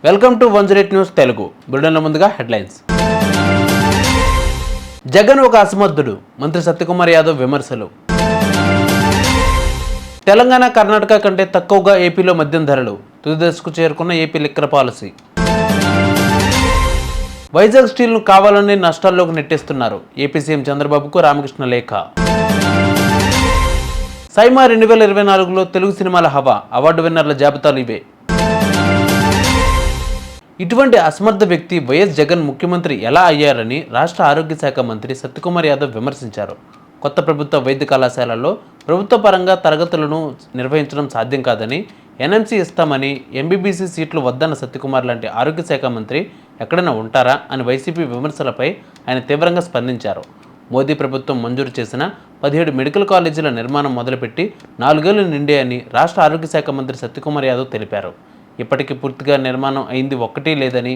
Welcome to 108 news Telugu. బులెటిన్ల ముందుగా headlines. Jagan ఒక అసమర్థుడు, మంత్రి సత్యకుమార్ యాదవ్ విమర్శలు. తెలంగాణ కర్ణాటక కంటే తక్కువగా ఏపీలో మద్యం ధరలు, తుది దశకు చేరుకున్న ఏపీ లిక్కర్ పాలసీ. వైజాగ్ స్టీల్ను కావాలని నష్టాల్లోకి నెట్టేస్తున్నారు, ఏపీ సీఎం చంద్రబాబుకు రామకృష్ణ లేఖ. సైమా 2024లో తెలుగు సినిమాల హవా, అవార్డు విన్నర్ల జాబితాలు ఇవే. ఇటువంటి అసమర్థ వ్యక్తి వైఎస్ జగన్ ముఖ్యమంత్రి ఎలా అయ్యారని రాష్ట్ర ఆరోగ్య శాఖ మంత్రి సత్యకుమార్ యాదవ్ విమర్శించారు. కొత్త ప్రభుత్వ వైద్య కళాశాలల్లో ప్రభుత్వ పరంగా తరగతులను నిర్వహించడం సాధ్యం కాదని, ఎన్ఎంసీ ఇస్తామని, ఎంబీబీసీ సీట్లు వద్దన్న సత్యకుమార్ లాంటి ఆరోగ్య శాఖ మంత్రి ఎక్కడైనా ఉంటారా అని వైసీపీ విమర్శలపై ఆయన తీవ్రంగా స్పందించారు. మోదీ ప్రభుత్వం మంజూరు చేసిన 17 మెడికల్ కాలేజీల నిర్మాణం మొదలుపెట్టి 4 ఏళ్లు నిండాయని రాష్ట్ర ఆరోగ్య శాఖ మంత్రి సత్యకుమార్ యాదవ్ తెలిపారు. ఇప్పటికీ పూర్తిగా నిర్మాణం అయింది ఒక్కటి లేదని,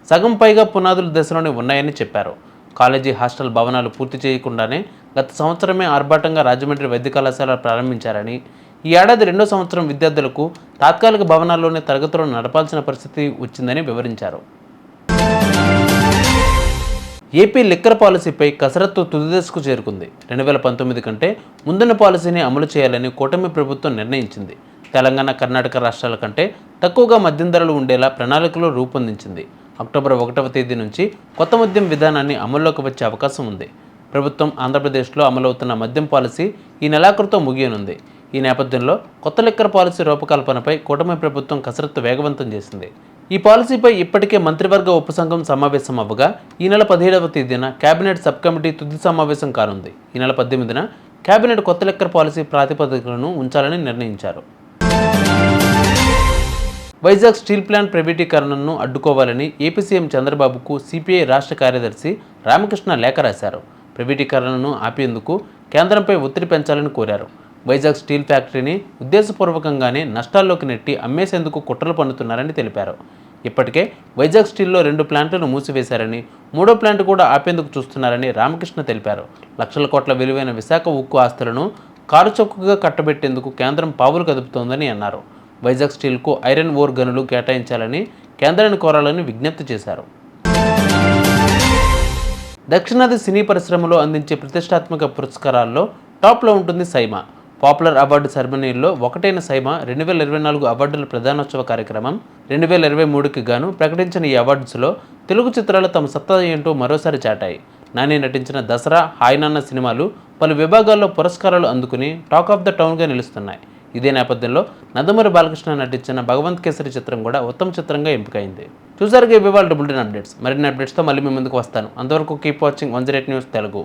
సగం పైగా పునాదుల దశలోనే ఉన్నాయని చెప్పారు. కాలేజీ హాస్టల్ భవనాలు పూర్తి చేయకుండానే గత సంవత్సరమే ఆర్భాటంగా రాజమండ్రి వైద్య కళాశాల ప్రారంభించారని, ఈ ఏడాది 2వ సంవత్సరం విద్యార్థులకు తాత్కాలిక భవనాల్లోనే తరగతులను నడపాల్సిన పరిస్థితి వచ్చిందని వివరించారు. ఏపీ లిక్కర్ పాలసీపై కసరత్తు తుది దశకు చేరుకుంది. 2019 కంటే ముందున్న పాలసీని అమలు చేయాలని కూటమి ప్రభుత్వం నిర్ణయించింది. తెలంగాణ, కర్ణాటక రాష్ట్రాల కంటే తక్కువగా మద్యం ధరలు ఉండేలా ప్రణాళికలు రూపొందించింది. అక్టోబర్ 1వ తేదీ నుంచి కొత్త మద్యం విధానాన్ని అమల్లోకి వచ్చే అవకాశం ఉంది. ప్రభుత్వం ఆంధ్రప్రదేశ్లో అమలవుతున్న మద్యం పాలసీ ఈ నెలాఖరుతో ముగియనుంది. ఈ నేపథ్యంలో కొత్త లిక్కర్ పాలసీ రూపకల్పనపై కూటమి ప్రభుత్వం కసరత్తు వేగవంతం చేసింది. ఈ పాలసీపై ఇప్పటికే మంత్రివర్గ ఉపసంఘం సమావేశం అవ్వగా, ఈ నెల 17వ తేదీన కేబినెట్ సబ్ కమిటీ తుది సమావేశం కానుంది. ఈ నెల 18న కేబినెట్ కొత్త లిక్కర్ పాలసీ ప్రాతిపదికలను ఉంచాలని నిర్ణయించారు. వైజాగ్ స్టీల్ ప్లాంట్ ప్రైవేటీకరణను అడ్డుకోవాలని ఏపీ సీఎం చంద్రబాబుకు సిపిఐ రాష్ట్ర కార్యదర్శి రామకృష్ణ లేఖ రాశారు. ప్రైవేటీకరణను ఆపేందుకు కేంద్రంపై ఒత్తిడి పెంచాలని కోరారు. వైజాగ్ స్టీల్ ఫ్యాక్టరీని ఉద్దేశపూర్వకంగానే నష్టాల్లోకి నెట్టి అమ్మేసేందుకు కుట్రలు పన్నుతున్నారని తెలిపారు. ఇప్పటికే వైజాగ్ స్టీల్లో 2 ప్లాంట్లను మూసివేశారని, 3వ ప్లాంట్ కూడా ఆపేందుకు చూస్తున్నారని రామకృష్ణ తెలిపారు. లక్షల కోట్ల విలువైన విశాఖ ఉక్కు ఆస్తులను కారుచౌకగా కట్టబెట్టేందుకు కేంద్రం పావులు కదుపుతోందని అన్నారు. వైజాగ్ స్టీల్కు ఐరన్ ఓర్ గనులు కేటాయించాలని కేంద్రాన్ని కోరాలని విజ్ఞప్తి చేశారు. దక్షిణాది సినీ పరిశ్రమలో అందించే ప్రతిష్టాత్మక పురస్కారాల్లో టాప్లో ఉంటుంది సైమా. పాపులర్ అవార్డు సెరమనీల్లో ఒకటైన సైమా 2024 అవార్డుల ప్రధానోత్సవ కార్యక్రమం 2023కి గాను ప్రకటించిన ఈ అవార్డ్స్లో తెలుగు చిత్రాలు తమ సత్తా ఏంటో మరోసారి చాటాయి. నాని నటించిన దసరా, హాయ్నాన్న సినిమాలు పలు విభాగాల్లో పురస్కారాలు అందుకుని టాక్ ఆఫ్ ద టౌన్గా నిలుస్తున్నాయి. ఇదే నేపథ్యంలో నందమూరి బాలకృష్ణ నటించిన భగవంత్ కేసరి చిత్రం కూడా ఉత్తమ చిత్రంగా ఎంపికైంది. చూసారుగా ఇవాళ బులెటిన్ అప్డేట్స్. మరిన్ని అప్డేట్స్తో మళ్ళీ మీ ముందుకు వస్తాను. అంతవరకు కీప్ వాచింగ్ 108 న్యూస్ తెలుగు.